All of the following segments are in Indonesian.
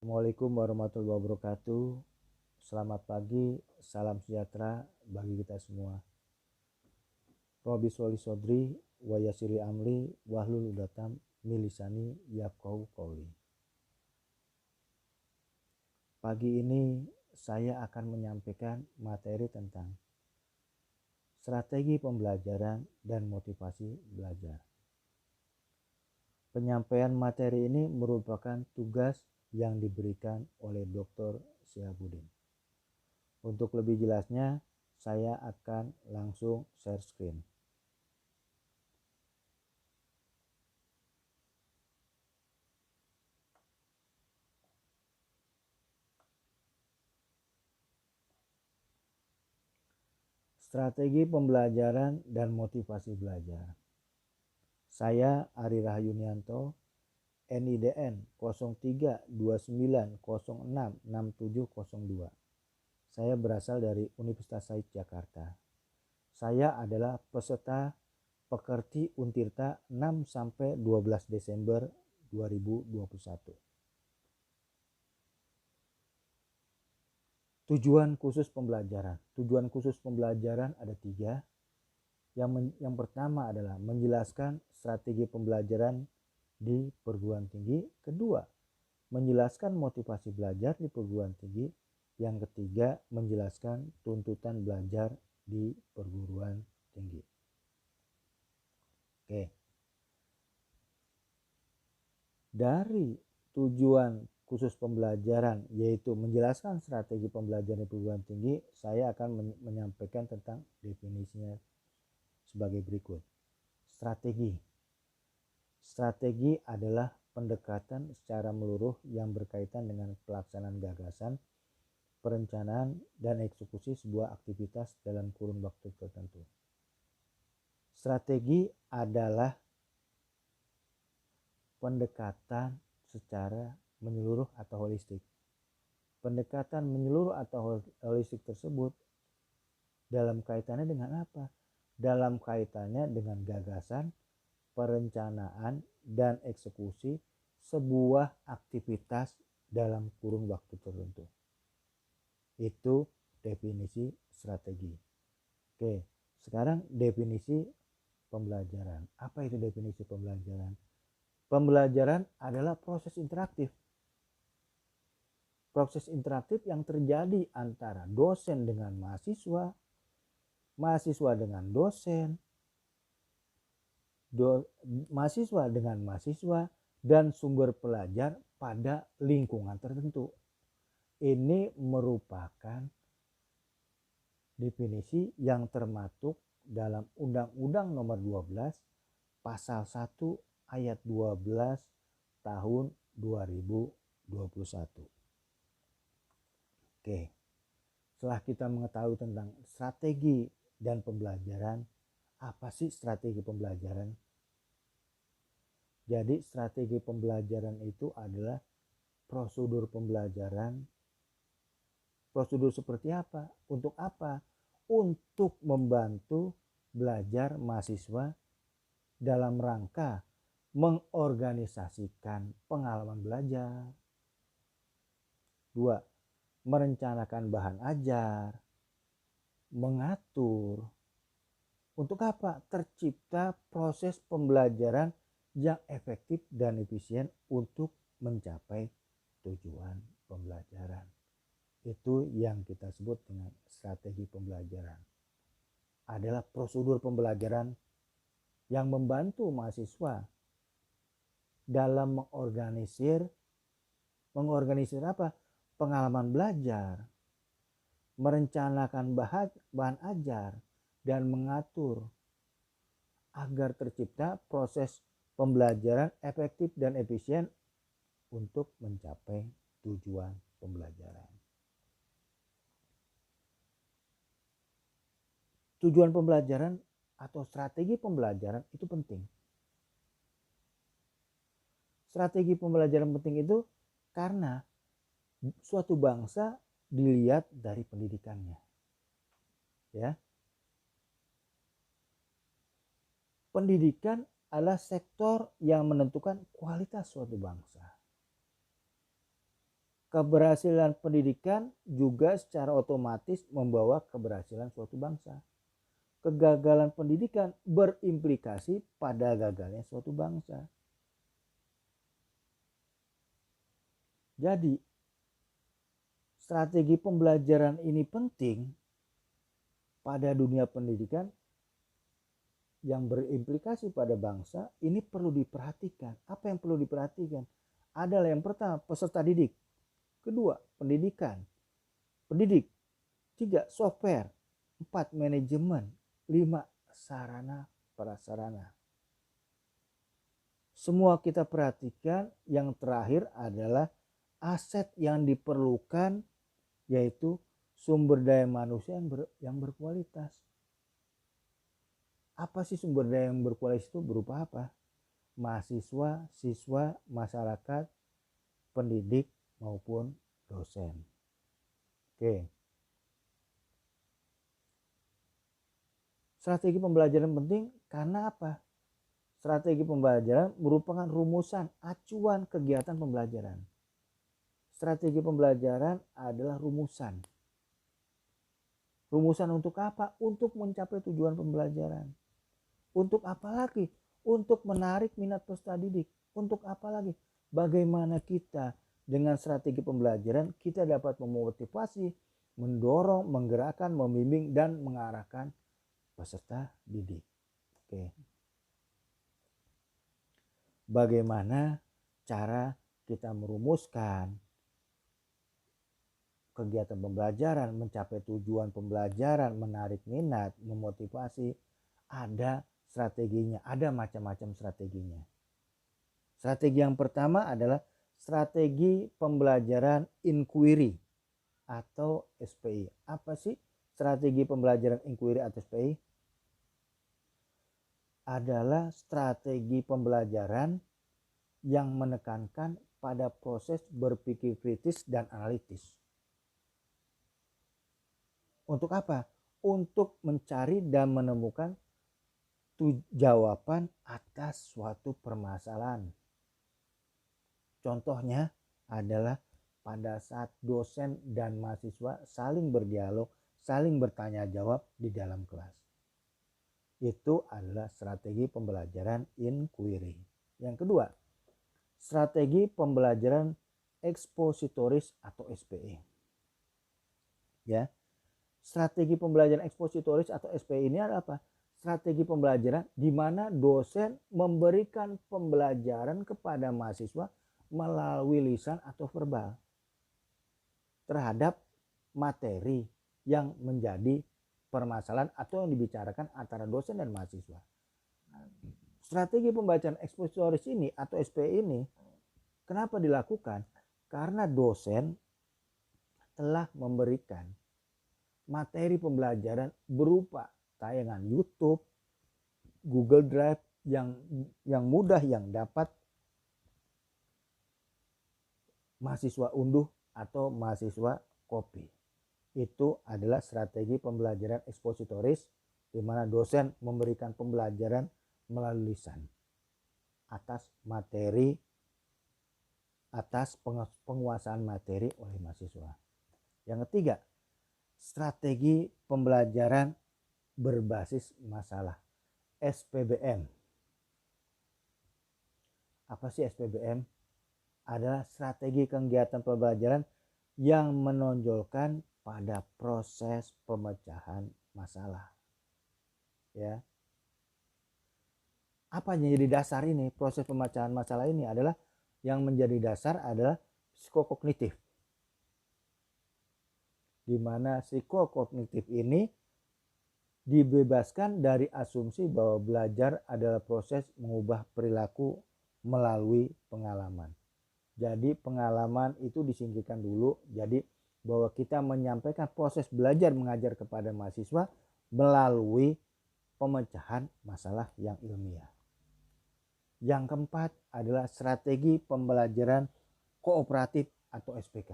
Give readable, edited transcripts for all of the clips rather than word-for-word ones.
Assalamualaikum warahmatullahi wabarakatuh. Selamat pagi, salam sejahtera bagi kita semua. Robi sholli sodri wa yasiri amli wahlul udatam milisani yafqahu qouli. Pagi ini saya akan menyampaikan materi tentang strategi pembelajaran dan motivasi belajar. Penyampaian materi ini merupakan tugas yang diberikan oleh Dr. Syihabuddin. Untuk lebih jelasnya, saya akan langsung share screen. Strategi pembelajaran dan motivasi belajar. Saya Ari Rahyunianto, NIDN 0329066702. Saya berasal dari Universitas Said Jakarta. Saya adalah peserta Pekerti Untirta 6-12 Desember 2021. Tujuan khusus pembelajaran. Tujuan khusus pembelajaran ada 3. Yang pertama adalah menjelaskan strategi pembelajaran di perguruan tinggi. Kedua, menjelaskan motivasi belajar di perguruan tinggi. Yang ketiga, menjelaskan tuntutan belajar di perguruan tinggi. Oke. Dari tujuan khusus pembelajaran yaitu menjelaskan strategi pembelajaran di perguruan tinggi, saya akan menyampaikan tentang definisinya sebagai berikut. Strategi adalah pendekatan secara menyeluruh yang berkaitan dengan pelaksanaan gagasan, perencanaan, dan eksekusi sebuah aktivitas dalam kurun waktu tertentu. Strategi adalah pendekatan secara menyeluruh atau holistik. Pendekatan menyeluruh atau holistik tersebut dalam kaitannya dengan apa? Dalam kaitannya dengan gagasan, perencanaan, dan eksekusi sebuah aktivitas dalam kurun waktu tertentu. Itu definisi strategi. Oke, sekarang definisi pembelajaran. Apa itu definisi pembelajaran? Pembelajaran adalah proses interaktif. Proses interaktif yang terjadi antara dosen dengan mahasiswa, mahasiswa dengan dosen, mahasiswa dengan mahasiswa, dan sumber pelajar pada lingkungan tertentu. Ini merupakan definisi yang termaktub dalam Undang-Undang Nomor 12 Pasal 1 Ayat 12 tahun 2021. Oke, setelah kita mengetahui tentang strategi dan pembelajaran, apa sih strategi pembelajaran? Jadi strategi pembelajaran itu adalah prosedur pembelajaran. Prosedur seperti apa? Untuk apa? Untuk membantu belajar mahasiswa dalam rangka mengorganisasikan pengalaman belajar. 2. Merencanakan bahan ajar, mengatur. Untuk apa? Tercipta proses pembelajaran yang efektif dan efisien untuk mencapai tujuan pembelajaran. Itu yang kita sebut dengan strategi pembelajaran. Adalah prosedur pembelajaran yang membantu mahasiswa dalam mengorganisir apa? Pengalaman belajar, merencanakan bahan ajar, dan mengatur agar tercipta proses pembelajaran efektif dan efisien untuk mencapai tujuan pembelajaran. Tujuan pembelajaran atau strategi pembelajaran itu penting. Strategi pembelajaran penting itu karena suatu bangsa dilihat dari pendidikannya. Ya. Pendidikan adalah sektor yang menentukan kualitas suatu bangsa. keberhasilan pendidikan juga secara otomatis membawa keberhasilan suatu bangsa. Kegagalan pendidikan berimplikasi pada gagalnya suatu bangsa. Jadi, strategi pembelajaran ini penting pada dunia pendidikan yang berimplikasi pada bangsa. Ini perlu diperhatikan. Apa yang perlu diperhatikan? Adalah yang pertama, peserta didik. Kedua, pendidikan. Pendidik. 3, software. 4, manajemen. 5, sarana prasarana. Semua kita perhatikan. Yang terakhir adalah aset yang diperlukan, yaitu sumber daya manusia yang berkualitas. Apa sih sumber daya yang berkualitas itu berupa apa? Mahasiswa, siswa, masyarakat, pendidik maupun dosen. Oke. Strategi pembelajaran penting karena apa? Strategi pembelajaran merupakan rumusan acuan kegiatan pembelajaran. Strategi pembelajaran adalah rumusan. Rumusan untuk apa? Untuk mencapai tujuan pembelajaran. Untuk apa lagi? Untuk menarik minat peserta didik. Untuk apa lagi? Bagaimana kita dengan strategi pembelajaran kita dapat memotivasi, mendorong, menggerakkan, membimbing, dan mengarahkan peserta didik. Oke. Bagaimana cara kita merumuskan kegiatan pembelajaran, mencapai tujuan pembelajaran, menarik minat, memotivasi? Ada strateginya, ada macam-macam strateginya. Strategi yang pertama adalah strategi pembelajaran inquiry atau SPI. Apa sih strategi pembelajaran inquiry atau SPI? Adalah strategi pembelajaran yang menekankan pada proses berpikir kritis dan analitis. Untuk apa? Untuk mencari dan menemukan jawaban atas suatu permasalahan. Contohnya adalah pada saat dosen dan mahasiswa saling berdialog, saling bertanya jawab di dalam kelas. Itu adalah strategi pembelajaran inquiry. Yang kedua, strategi pembelajaran ekspositoris atau SPE. Ya. Strategi pembelajaran ekspositoris atau SPE ini adalah apa? Strategi pembelajaran di mana dosen memberikan pembelajaran kepada mahasiswa melalui lisan atau verbal terhadap materi yang menjadi permasalahan atau yang dibicarakan antara dosen dan mahasiswa. Strategi pembacaan ekspositoris ini atau SPI ini kenapa dilakukan? Karena dosen telah memberikan materi pembelajaran berupa tayangan YouTube, Google Drive yang mudah yang dapat mahasiswa unduh atau mahasiswa copy. Itu adalah strategi pembelajaran ekspositoris di mana dosen memberikan pembelajaran melalui lisan atas materi, atas penguasaan materi oleh mahasiswa. Yang ketiga, strategi pembelajaran berbasis masalah, SPBM. Apa sih SPBM? Adalah strategi kegiatan pembelajaran yang menonjolkan pada proses pemecahan masalah. Ya. Apa yang jadi dasar ini? Proses pemecahan masalah ini adalah yang menjadi dasar adalah psikokognitif. Di mana psikokognitif ini dibebaskan dari asumsi bahwa belajar adalah proses mengubah perilaku melalui pengalaman. Jadi pengalaman itu disingkirkan dulu. Jadi bahwa kita menyampaikan proses belajar mengajar kepada mahasiswa melalui pemecahan masalah yang ilmiah. Yang keempat adalah strategi pembelajaran kooperatif atau SPK.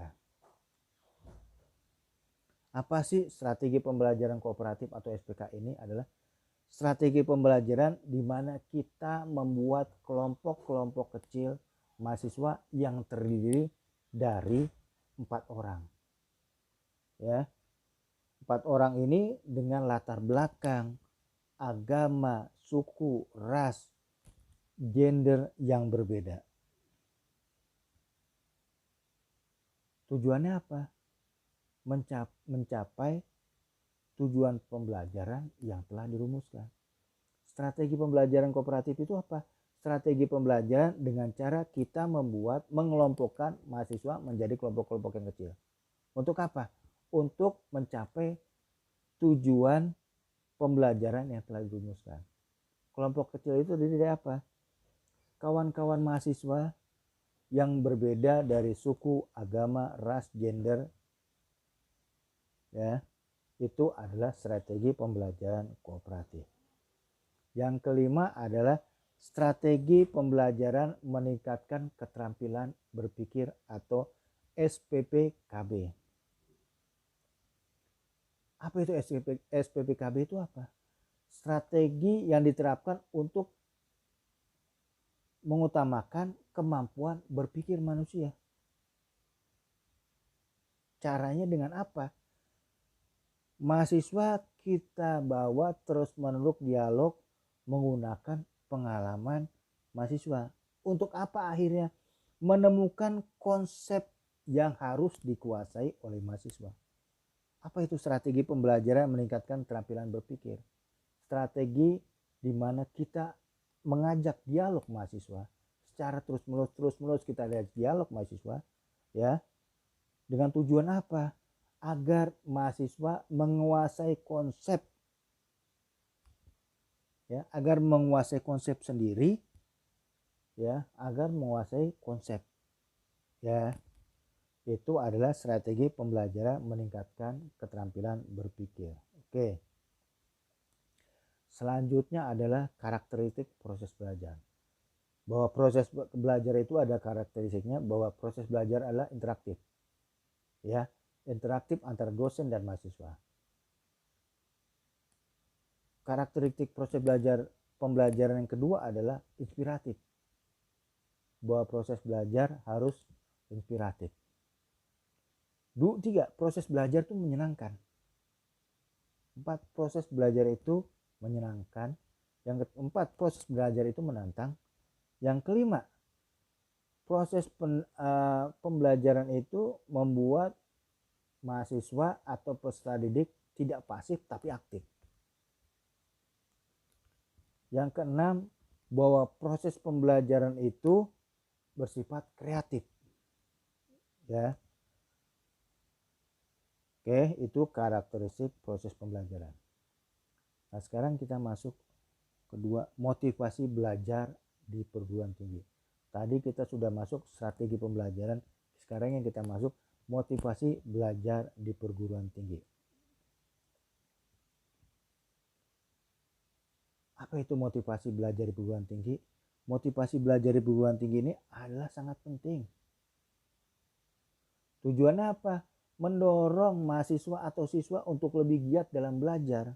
Apa sih strategi pembelajaran kooperatif atau SPK ini? Adalah strategi pembelajaran di mana kita membuat kelompok-kelompok kecil mahasiswa yang terdiri dari 4 orang. Ya. 4 orang ini dengan latar belakang, agama, suku, ras, gender yang berbeda. Tujuannya apa? Mencapai tujuan pembelajaran yang telah dirumuskan. Strategi pembelajaran kooperatif itu apa? Strategi pembelajaran dengan cara kita mengelompokkan mahasiswa menjadi kelompok-kelompok yang kecil. Untuk apa? Untuk mencapai tujuan pembelajaran yang telah dirumuskan. Kelompok kecil itu terdiri dari apa? Kawan-kawan mahasiswa yang berbeda dari suku, agama, ras, gender. Ya, itu adalah strategi pembelajaran kooperatif. Yang kelima adalah strategi pembelajaran meningkatkan keterampilan berpikir atau SPPKB. Apa itu SPPKB itu apa? Strategi yang diterapkan untuk mengutamakan kemampuan berpikir manusia. Caranya dengan apa? Mahasiswa kita bawa terus-menerus dialog menggunakan pengalaman mahasiswa. Untuk apa akhirnya? Menemukan konsep yang harus dikuasai oleh mahasiswa. Apa itu strategi pembelajaran meningkatkan keterampilan berpikir? Strategi di mana kita mengajak dialog mahasiswa secara terus-menerus kita lihat dialog mahasiswa, ya, dengan tujuan apa? Agar mahasiswa menguasai konsep, ya, agar menguasai konsep sendiri, ya, agar menguasai konsep, ya. Itu adalah strategi pembelajaran meningkatkan keterampilan berpikir. Oke. Selanjutnya adalah karakteristik proses belajar. Bahwa proses belajar itu ada karakteristiknya, bahwa proses belajar adalah interaktif, ya, interaktif antara dosen dan mahasiswa. Karakteristik proses pembelajaran yang kedua adalah inspiratif, bahwa proses belajar harus inspiratif. 3, proses belajar itu menyenangkan. 4, proses belajar itu menyenangkan. Yang keempat, proses belajar itu menantang. Yang kelima, proses pembelajaran itu membuat mahasiswa atau peserta didik tidak pasif tapi aktif. Yang keenam, bahwa proses pembelajaran itu bersifat kreatif. Ya. Oke, itu karakteristik proses pembelajaran. Nah, sekarang kita masuk kedua, motivasi belajar di perguruan tinggi. Tadi kita sudah masuk strategi pembelajaran, sekarang yang kita masuk motivasi belajar di perguruan tinggi. Apa itu motivasi belajar di perguruan tinggi? Motivasi belajar di perguruan tinggi ini adalah sangat penting. Tujuannya apa? Mendorong mahasiswa atau siswa untuk lebih giat dalam belajar,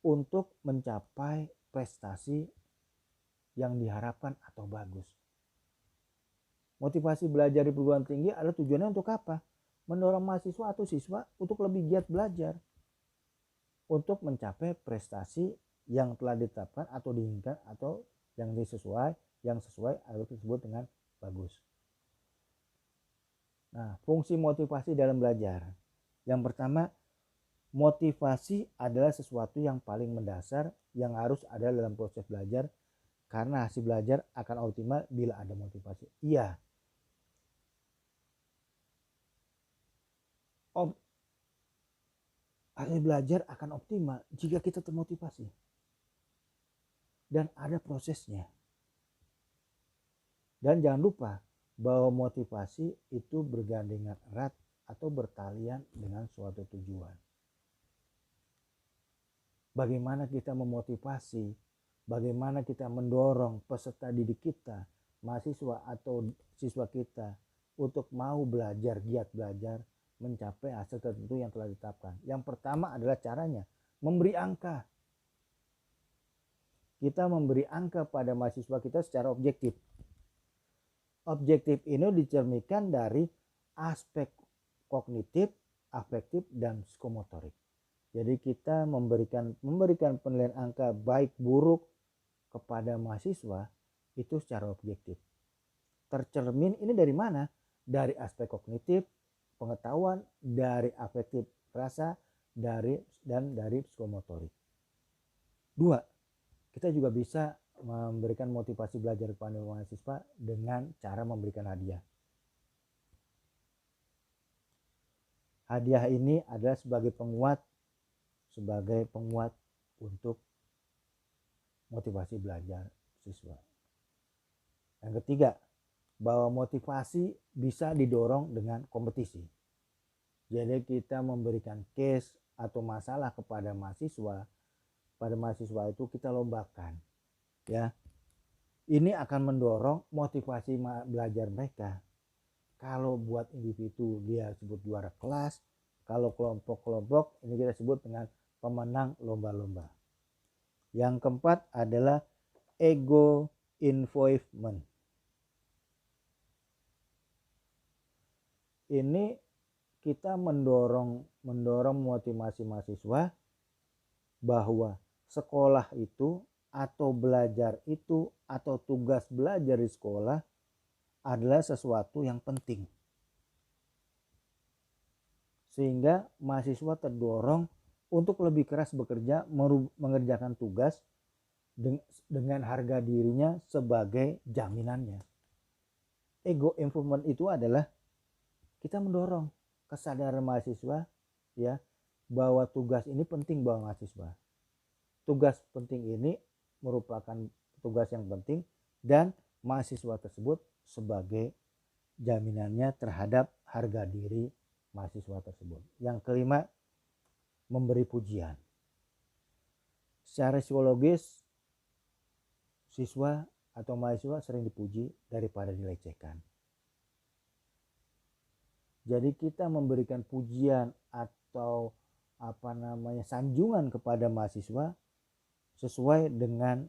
untuk mencapai prestasi yang diharapkan atau bagus. Motivasi belajar di perguruan tinggi adalah tujuannya untuk apa? Mendorong mahasiswa atau siswa untuk lebih giat belajar, untuk mencapai prestasi yang telah ditetapkan atau diinginkan atau yang sesuai atau disebut dengan bagus. Nah, fungsi motivasi dalam belajar. Yang pertama, motivasi adalah sesuatu yang paling mendasar yang harus ada dalam proses belajar, karena hasil belajar akan optimal bila ada motivasi. Iya. Hasil belajar akan optimal jika kita termotivasi dan ada prosesnya. Dan jangan lupa bahwa motivasi itu bergandengan erat atau bertalian dengan suatu tujuan. Bagaimana kita memotivasi, bagaimana kita mendorong peserta didik kita, mahasiswa atau siswa kita untuk mau belajar, giat belajar, mencapai hasil tertentu yang telah ditetapkan. Yang pertama adalah caranya, memberi angka. Kita memberi angka pada mahasiswa kita secara objektif. objektif ini dicerminkan dari aspek kognitif, afektif, dan psikomotorik. Jadi kita memberikan penilaian angka baik buruk kepada mahasiswa itu secara objektif. Tercermin ini dari mana? Dari aspek kognitif, pengetahuan, dari afektif rasa, dari psikomotorik. 2. Kita juga bisa memberikan motivasi belajar kepada mahasiswa dengan cara memberikan hadiah. Hadiah ini adalah sebagai penguat untuk motivasi belajar siswa. Yang ketiga, bahwa motivasi bisa didorong dengan kompetisi. Jadi kita memberikan case atau masalah kepada mahasiswa. Pada mahasiswa itu kita lombakan, ya. Ini akan mendorong motivasi belajar mereka. Kalau buat individu dia sebut juara kelas, kalau kelompok-kelompok ini kita sebut dengan pemenang lomba-lomba. Yang keempat adalah ego involvement. Ini kita mendorong motivasi mahasiswa bahwa sekolah itu atau belajar itu atau tugas belajar di sekolah adalah sesuatu yang penting. Sehingga mahasiswa terdorong untuk lebih keras bekerja mengerjakan tugas dengan harga dirinya sebagai jaminannya. Ego involvement itu adalah kita mendorong kesadaran mahasiswa, ya, bahwa tugas ini penting bagi mahasiswa. Tugas penting ini merupakan tugas yang penting dan mahasiswa tersebut sebagai jaminannya terhadap harga diri mahasiswa tersebut. Yang kelima, memberi pujian. Secara psikologis, siswa atau mahasiswa sering dipuji daripada dilecehkan. Jadi kita memberikan pujian atau sanjungan kepada mahasiswa sesuai dengan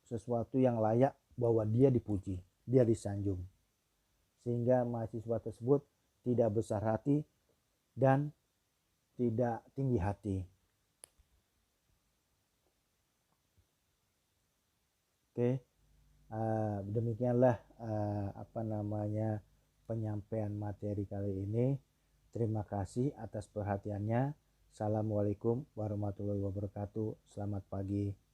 sesuatu yang layak bahwa dia dipuji, dia disanjung. Sehingga mahasiswa tersebut tidak besar hati dan tidak tinggi hati. Oke, demikianlah penyampaian materi kali ini. Terima kasih atas perhatiannya. Assalamualaikum warahmatullahi wabarakatuh. Selamat pagi.